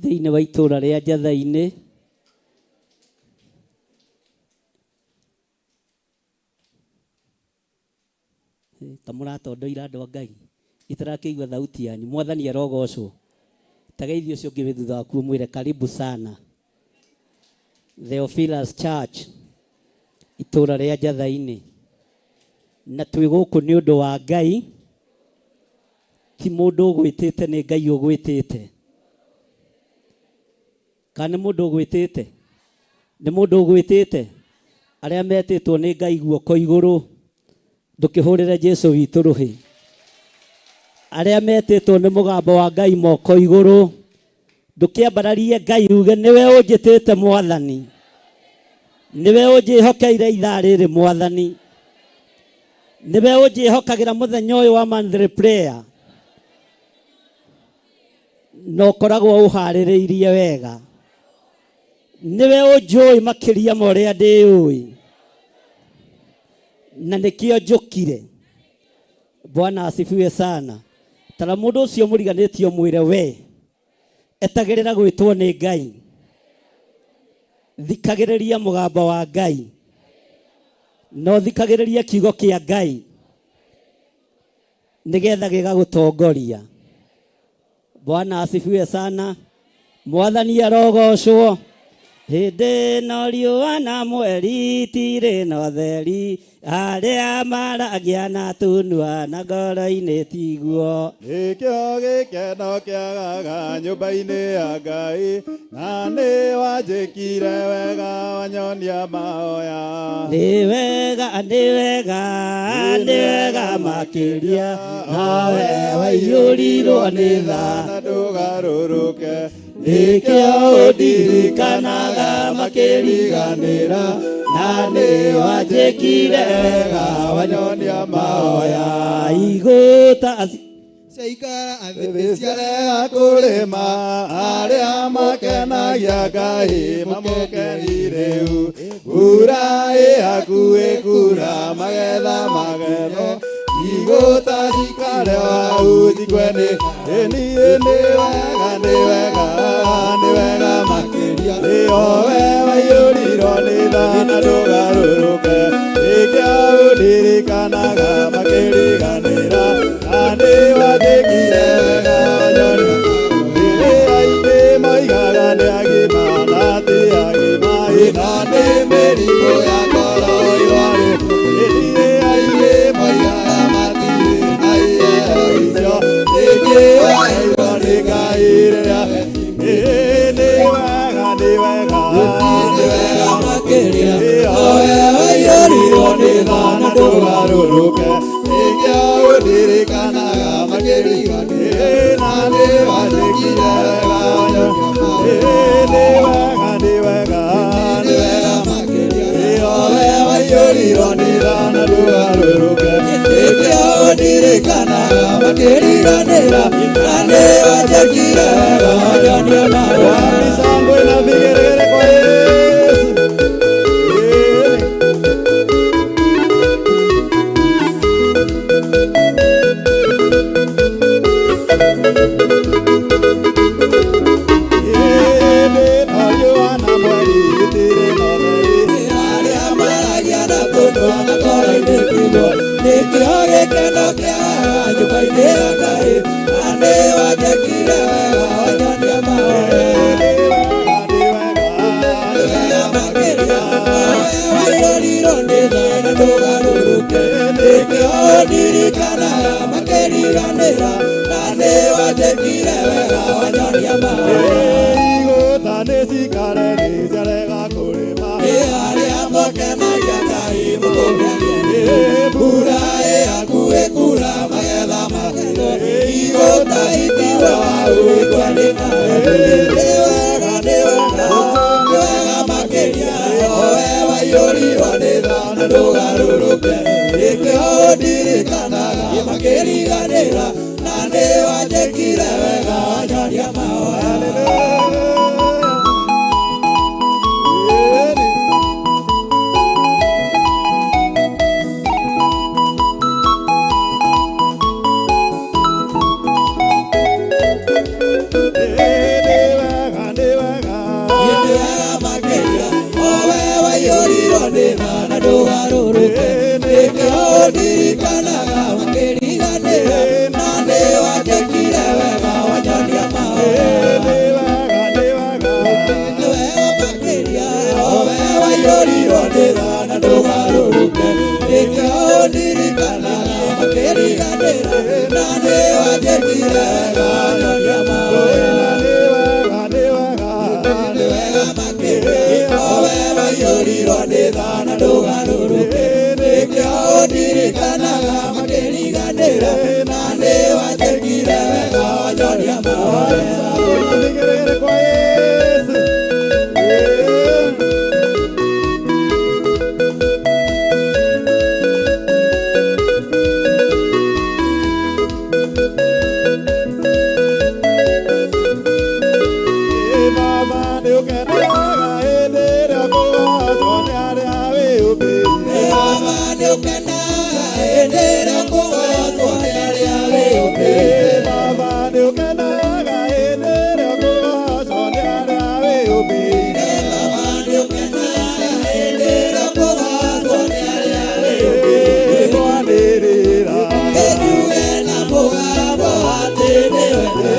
thĩinĩ wa itũũra rĩa Njatha-inĩ kamũratondoira andũ a Ngai itarakĩigua thauti yanyu. Mwathani arogocwo. Tageithio ũcio ũngĩ wĩ thutha waku mwĩre karibu sana Theophilus Church itũũra rĩa Njatha-inĩ, na twĩ gũkũ nĩ ũndũ wa Ngai, ti mũndũ ũgwĩtĩte, nĩ Ngai ũgwĩtĩte. Kana nĩ mũndũ ũgwĩtĩte? Nĩ mũndũ ũgwĩtĩte. Arĩa metĩtwo nĩ Ngai guoko igũrũ, ndũkĩhũrĩre Jesũ witũ rũhĩ. Arĩa metĩtwo nĩ mũgambo wa Ngai moko igũrũ, ndũkĩambararie Ngai uge nĩwe ũnjĩtĩte Mwathani, nĩwe ũnjĩhokeire ithaa rĩrĩ Mwathani, nĩwe ũnjĩhokagĩra mũthenya ũyũ wa monthly prayer, na ũkoragwo ũharĩrĩirie wega. Nĩwe ũnjũĩ makĩria ma ũrĩa ndĩũĩ, na nĩkĩo njũkire. Bwana asifiwe sana. Tara mũndũ ũcio mũriganĩtio mwĩre we etagĩrĩra gwĩtwo nĩ Ngai, thikagĩrĩria mũgambo wa Ngai, no thikagĩrĩria kiugo kĩa Ngai nĩgetha gĩgagũtongoria. Bwana asifiwe sana. Mwathani arogocwo. Hĩndĩ ĩno riũa na mweri itirĩ na ũtheri, arĩa maragia na tunua na ngoro-inĩ tiguo. Nĩkĩo gĩkeno kĩagaga nyũmba-inĩ ya Ngai, na nĩ wanjĩkire wega wanyonia mahoya. Nĩ wega, nĩ wega, nĩ wega makĩria, nawe waiyũrirwo nĩ tha na ndũgarũrũke. Nĩkĩo ũndirikanaga makĩriganĩra, na nĩ wanjĩkire wega wanyonia mahoya. Igũta Ciaikara thĩ ciarega kũrĩma, arĩa makenagia Ngai mamũkeni rĩu. Mbura ĩ hakuhĩ kuura, magetha magethwo, igũta cikare hau njikwe nĩ niĩ. Nĩ wega, nĩ wega, nĩ wega makĩria, nĩo we waiyũrirwo nĩ tha na ndũgarũrũke. Nĩkĩo ũndirikanaga makĩriganĩra, na nĩ wanjĩkire wega wanyonia. Aingĩ moigaga nĩ agima na ti agima, na nĩ mĩrimũ ya ngoro ĩrwarĩte. Aingĩ moigaga matirĩ na iheo icio, ningĩ waheirwo nĩ Ngai rĩrĩa. Nĩ wega, nĩ wega, nĩ wega makĩria, owe waiyũrirwo nĩ tha na ndũgarũrũke. Nĩkĩo ũndirikanaga makĩriganĩra, na nĩ wanjĩkire wega wanyonia. Nĩ wega, nĩ wega, nĩ wega makĩria, owe waiyũrirwo nĩ tha na ndũgarũrũke. Nĩkĩo ũndirikanaga makĩriganĩra, na nĩ wanjĩkire wega wanyonia mahoya. Micangwe na mĩgeregere kwa Yesu. Nĩkĩo gĩkeno kĩagaga nyũmba-inĩ ya Ngai, na nĩ wanjĩkire wega wanyonia mahoya. Nĩ wega makĩria, owe waiyũrirwo nĩ tha na ndũgarũrũke. Nĩkĩo ũndirikanaga makĩriganĩra, na nĩ wanjĩkire wega wanyonia mahoya. Igũta nĩ cikare thĩ ciarega kũrĩma, arĩa makenagia Ngai mũkũngania. Mbura ĩ hakuhĩ kuura, magetha magethwo, igũta itirwo hau ikwenĩka. Nĩ wega, nĩ wega, nĩ wega makĩria, owe waiyũrirwo nĩ tha na ndũgarũrũke. Nĩkĩo ũndirikanaga makĩriganĩra, na nĩ wanjĩkire wega wanyonia mahoya. Nĩ wega, Vigeregere kwa Yesu. Baba nĩ ũkenaga hĩndĩ ĩrĩa kũgocwo nĩ arĩa wĩyũmbĩire. Baba nĩ ũkenaga hĩndĩ ĩrĩa kũgocwo nĩ arĩa wĩyũmbĩire. Baba nĩ ũkenaga hĩndĩ ĩrĩa kũgocwo nĩ arĩa wĩyũmbĩire. Baba nĩ ũkenaga hĩndĩ ĩrĩa kũgocwo nĩ arĩa wĩyũmbĩire. Kwanĩrĩra, Njuge na mũgambo atĩ nĩ wega.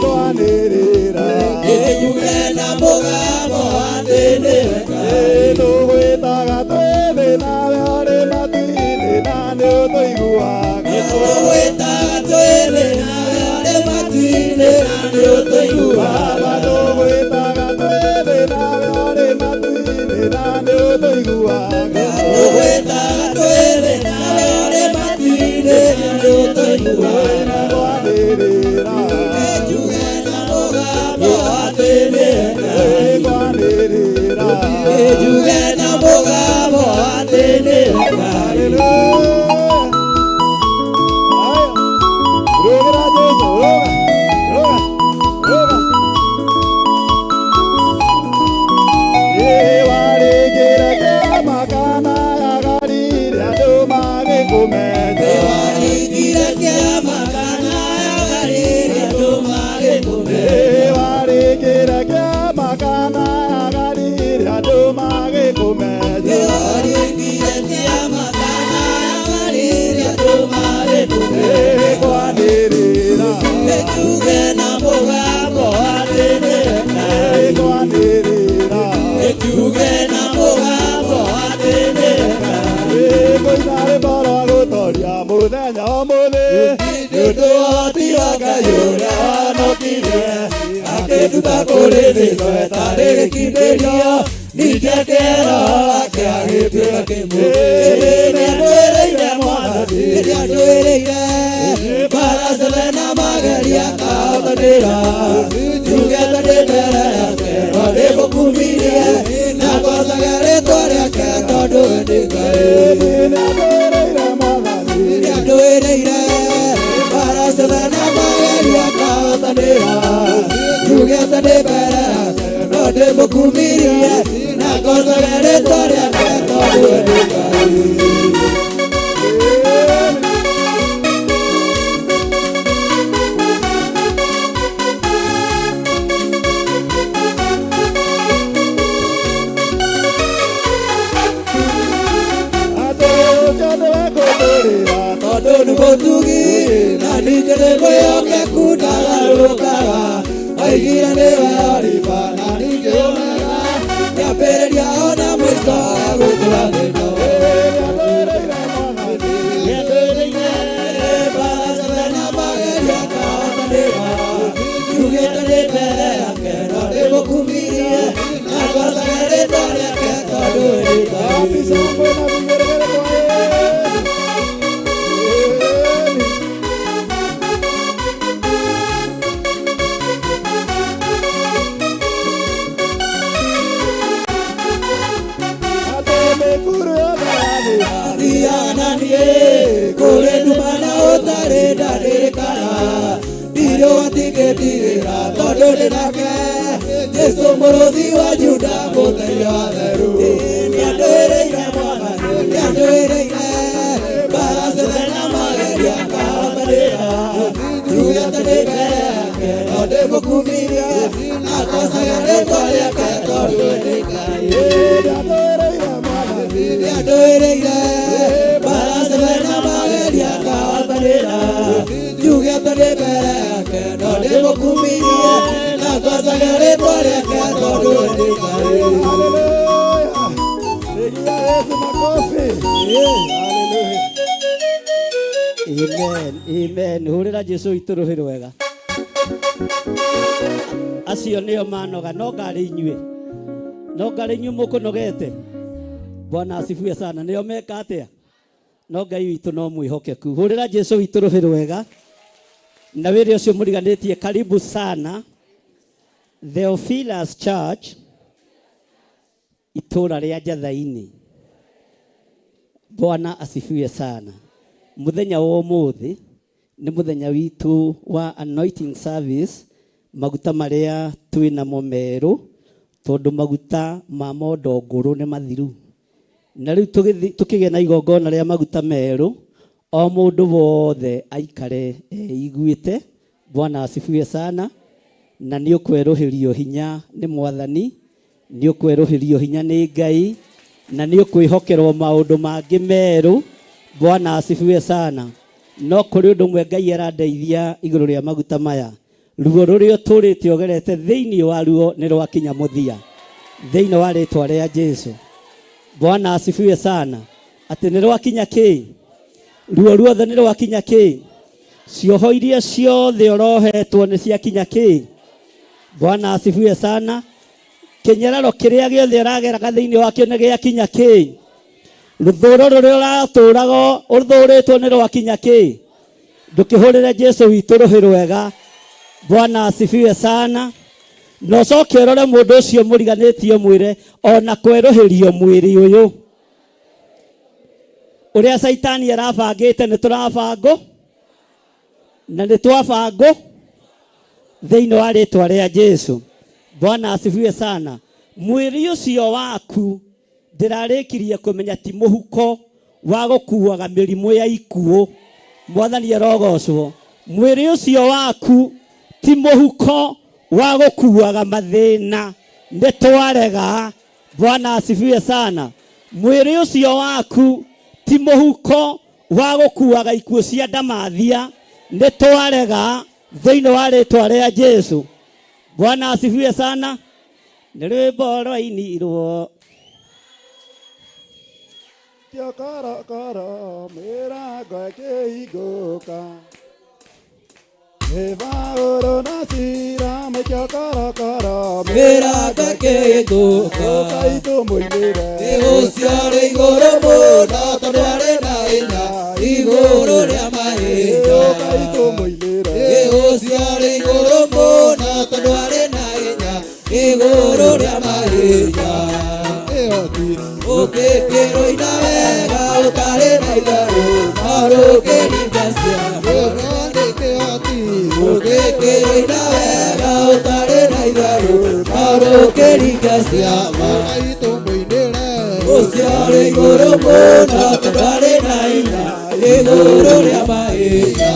kwanĩrĩra, Njuge na mũgambo atĩ nĩ wega. tũgwĩtaga twĩthĩ nawe ũrĩ matu-inĩ na nĩ ũtũiguaga. Tũgwĩtaga twĩrĩ nawe ũrĩ matu-inĩ na nĩ ũtũiguaga. Baba tũgwĩtaga twĩthĩ nawe ũrĩ matu-inĩ na nĩ ũtũiguaga. Tũgwĩtaga twĩrĩ nawe ũrĩ matu-inĩ na nĩ ũtũiguaga. Kwanĩrĩra, Njuge na mũgambo atĩ nĩ wega. kwanĩrĩra, Njuge na mũgambo atĩ nĩ wega. Rũgĩra Jesũ, rũga. Warĩkĩra kĩama kana gagarire andũ magĩkũmenya. Warĩkire kĩama kana agarĩre andũ magĩkũmenya. Warĩkĩra kĩama kana gagarire andũ magĩkũmenya. Warĩkire kĩama kana agarĩre andũ magĩkũmenya. Kwanĩrĩra, Njuge na mũgambo atĩ nĩ wega. kwanĩrĩra, Njuge na mũgambo atĩ nĩ wega. kũina rwĩmbo rwa gũtoria mũthenya ũmũthĩ. Nĩ ũndũ wa ũhoti wa Ngai ũrĩa wanokirie, akĩnduta kũrĩ thĩĩno ĩtarĩ gĩkindĩrio, ningĩ kĩeroho gĩake agĩtuĩka kĩmũthĩ. Nĩandũĩrĩire Mwathani, nĩandũĩrĩire mbara ciothe na mageria akahotanĩra. Njugĩte ndĩ mbere yake no ndĩmũkumirie, na ngocaga rĩĩtwa rĩake tondũ we nĩ Ngai. Nĩandũĩrĩire Mwathani, Nĩandũĩrĩire mbara ciothe na mageria akahotanĩra. Njugĩte ndĩ mbere yake no ndĩmũkumirie, na ngocaga rĩĩtwa rĩake tondũ we nĩ Ngai. Tondũ nĩ mũtugi na ningĩ nĩ mwĩhokeku ndagarũrũkaga. Oigire nĩwe Oliva na ningĩ Omega, kĩambĩrĩria ona mũico egũtũra thĩĩno. Nĩandũĩrĩire mbara ciothe na mageria akahotanĩra. Njugĩte ndĩ mbere yake no ndĩmũkumirie, na ngocaga rĩĩtwa rĩake tondũ we nĩ Ngai. Thiananie kũrĩ nduma na ũtarĩ ndanĩrĩkana, ndirũgatigĩtigĩra tondũ ndĩ nake. Jesũ mũrũthi wa Juda mũtheria wa theru. Nĩandũĩrĩire Mwathani, nĩandũĩrĩire mbara ciothe na mageria akahotanĩra. Njugĩte ndĩ mbere yake no ndĩmũkumirie, na ngocaga rĩĩtwa rĩake tondũ we nĩ Ngai. Nĩandũĩrĩire mbara ciothe na mageria akahotanĩra. Njugĩte ndĩ mbere yake no ndĩmũkumirie, na ngocaga rĩĩtwa rĩake tondũ we nĩ Ngai. Amen, amen. Hũrĩra Jesũ witũ rũhĩ rwega. Acio nĩo manoga, no ngarĩ inyuĩ, no ngarĩ inyuĩ mũkũnogete. Bwana asifiwe sana. Nĩo meka atĩa? No Ngai witũ no mwĩhokeku. Hũrĩra Jesũ witũ rũhĩ rwega. na wĩra ũcio mũriganĩtie. Karibu sana Theophilus Church itũra rĩa Njathainĩ. Bwana asifiwe sana. Muthenya wa ũmũthĩ nĩ muthenya witũ wa anointing service, maguta marĩa twĩnamo merũ, tondũ maguta ma mondo ngũrũ nĩ mathiru. Na rĩu tũkĩgĩa na igongona rĩa maguta merũ, o mũndũ wothe aikare iguĩte. Bwana asifiwe sana. Na nĩ ũkwerũhĩrio hinya nĩ Mwathani, nĩ ũkwerũhĩrio hinya nĩ Ngai, na nĩ ũkwĩhokerwo maũndũ mangĩ merũ. Bwana asifiwe sana. No kũrĩ ũndũ ũmwe Ngai arandeithia igũrũ rĩa maguta maya. Ruo rũrĩa tũrĩte ogerete thĩinĩ wa ruo nĩ rwakinya mũthia, thĩinĩ wa rĩtwa rĩa Jesũ. Bwana asifiwe sana. Atĩ nĩ rwakinya kĩ? Ruo ruothe nĩ rwakinya kĩ? Cioho iria ciothe ũrohetwo nĩ ciakinya kĩ? Bwana asifiwe sana. Kĩnyararo kĩrĩa gĩothe ũrageraga thĩinĩ wakĩo nĩ gĩakinya kĩ? Rũthũũro rũrĩa ũratũũraga ũthũũrĩtwo nĩ rwakinya kĩ? Ndũkĩhũrĩre Jesũ witũ rũhĩ rwega. Bwana asifiwe sana. No coke ũrore mũndũ ũcio mũriganĩtie mwĩre ona kwerũhĩrio mwĩrĩ ũyũ ũrĩa Saitani arabangĩte nĩ tũrabangwo na nĩ twabangwo thĩinĩ wa rĩtwa rĩa Jesũ. Bwana asifiwe sana. Mwĩrĩ ũcio waku ndĩrarĩkirie kũmenya ti mũhuko wa gũkuaga mĩrimũ ya ikuũ. Mwathani arogocwo. Mwĩrĩ ũcio waku ti mũhuko wa gũkuaga mathĩna, nĩ twarega. Bwana asifiwe sana. Mwĩrĩ ũcio waku ti mũhuko wa gũkuaga ikuũ cia ndamathia, nĩ twarega thĩinĩ wa rĩtwa rĩa Jesũ. Bwana asifiwe sana. Nĩ rwĩmbo rwainirwo Kara mera gakeigoka Eva oro nasira me kara mera gakeigoka Kaito moilera Eosiare igoro mona tondware na enya igoro rĩa mahinda. Kaito moilera Eosiare igoro mona tondware na enya igoro rĩa mahinda. Ukikiro ina wega utare na igaro marũkĩringa ciama. Ukikiro ina wega utare na igaro marũkĩringa ciama. Ũciarĩ igũrũ mũno tũtarĩ na hinya igũrũ rĩa mahinda.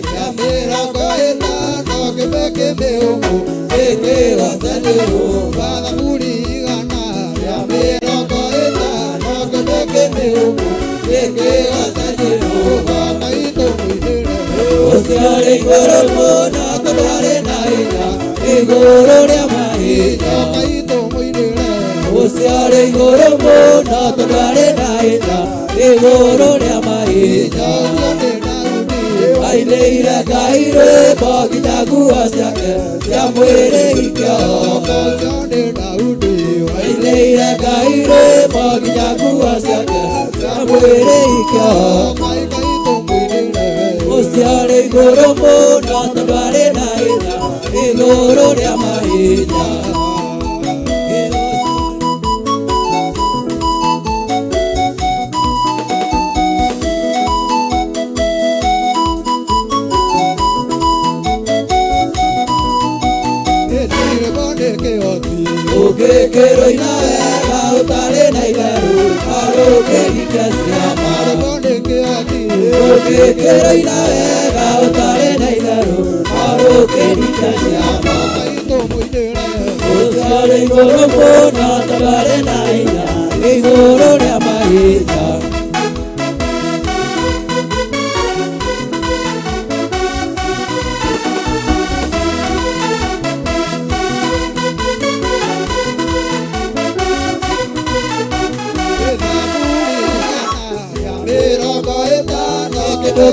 Rĩa mĩrongo ĩtano kĩmeke mĩhũmũ ĩkĩgocanĩrwo. Ũciarĩ igũrũ mũno tũtarĩ na hinya igũrũ rĩa mahinda. Ũciarĩ igũrũ mũno tũtarĩ na hinya igũrũ rĩa mahinda. Ainĩire Ngai rwĩmbo nginya nguo ciake cia mwĩrĩ ikĩohoka. Ainĩire Ngai rwĩmbo nginya nguo ciake cia mwĩrĩ ikĩohoka. Ũciarĩ igũrũ mũno tondwarĩ na hinya igũrũ rĩa mahinda. Ũngĩkĩrwo ina wega ũtarĩ na itherũ marũkĩringa ciama. Ũngĩkĩrwo ina wega ũtarĩ na itherũ marũkĩringa ciama. Ũciarĩ igũrũ mũno tondwarĩ na hinya igũrũ rĩa mahinda.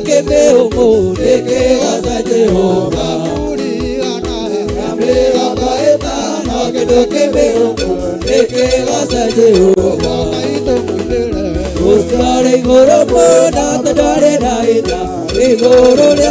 Kĩmĩhũmũ nĩkĩgoca Jehova. Rĩa mĩrongo ĩtano kĩndũ kĩmĩhũmũ nĩkĩgoca Jehova. Ũciarĩ igũrũ mũno tondwarĩ na hinya igũrũ rĩa